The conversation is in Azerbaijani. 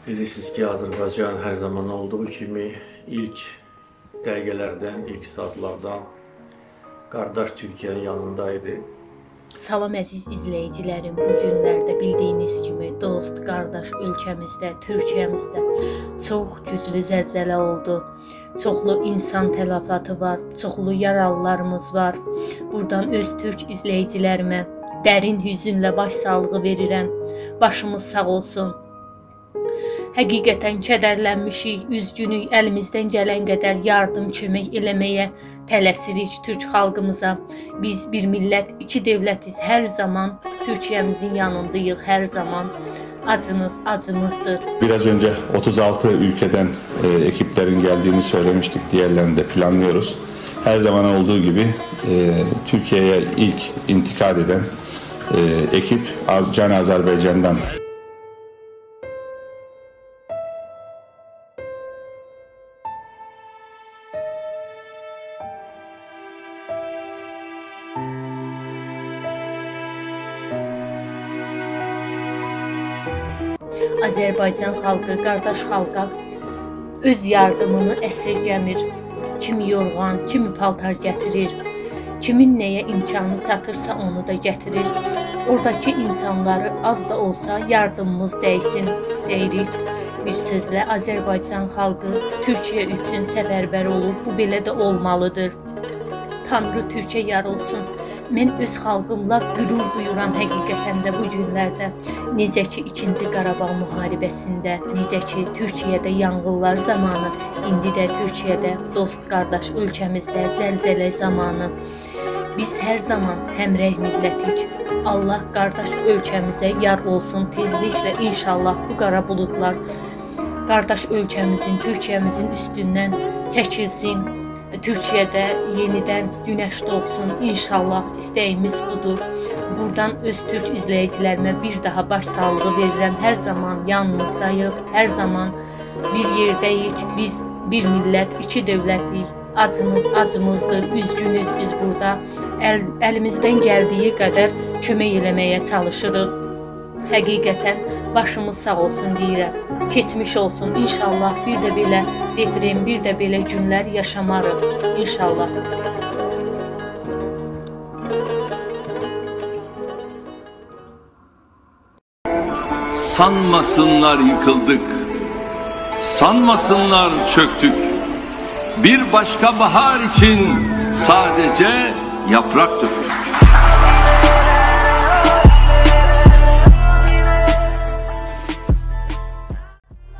Bilirsiniz ki Azərbaycan hər zaman olduğu kimi ilk dəqiqələrdən, ilk saatlardan qardaş Türkiyənin yanındaydı. Salam əziz izləyicilərim, bu günlərdə bildiyiniz kimi dost, qardaş ölkəmizdə, Türkiyəmizdə çox güclü zəlzələ oldu. Çoxlu insan tələfatı var, çoxlu yaralılarımız var. Buradan öz türk izləyicilərimə dərin hüzünlə başsağlığı verirəm. Başımız sağ olsun. Həqiqətən kədərlənmişik, üzgünük, əlimizdən gələn qədər yardım, kömək eləməyə tələsirik Türk xalqımıza. Biz bir millət, iki dövlətiz, hər zaman Türkiyəmizin yanındayıq, hər zaman acınız acımızdır. Biraz önce 36 ülkeden ekiplerin geldiğini söylemiştik, diğerlerini de planlıyoruz. Her zaman olduğu gibi Türkiye'ye ilk intikal eden ekip Can Azerbaycan'dan. Azərbaycan xalqı, qardaş xalqa öz yardımını əsirgəmir. Kimi yorğan, kimi paltar gətirir, kimin nəyə imkanı çatırsa onu da gətirir. Oradakı insanları az da olsa yardımımız dəysin istəyirik. Bir sözlə Azərbaycan xalqı Türkiyə üçün səfərbər olub, bu belə də olmalıdır. Tanrı Türkiyə yar olsun. Mən öz xalqımla qürur duyuram həqiqətən də bu günlərdə. Necə ki 2-ci Qarabağ müharibəsində, necə ki Türkiyədə yanğınlar zamanı, indi də Türkiyədə dost qardaş ölkəmizdə zəlzələ zamanı. Biz hər zaman həmrəy millətik. Allah qardaş ölkəmizə yar olsun. Tezliklə inşallah bu qara buludlar qardaş ölkəmizin, Türkiyəmizin üstündən çəkilsin. Türkiyədə yenidən günəş doğsun, inşallah istəyimiz budur. Buradan öz türk izləyicilərimə bir daha başsağlığı verirəm. Hər zaman yanınızdayıq, hər zaman bir yerdəyik. Biz bir millət, iki dövlətlik. Acınız acımızdır, üzgünüz biz burada. Əlimizdən gəldiyi qədər kömək eləməyə çalışırıq. Həqiqətən başımız sağ olsun deyirəm. Keçmiş olsun. İnşallah bir də belə deprem, bir də belə günlər yaşamarıq. İnşallah. Sanmasınlar yıkıldık, sanmasınlar çöktük. Bir başka bahar için sadece yaprak dökülür.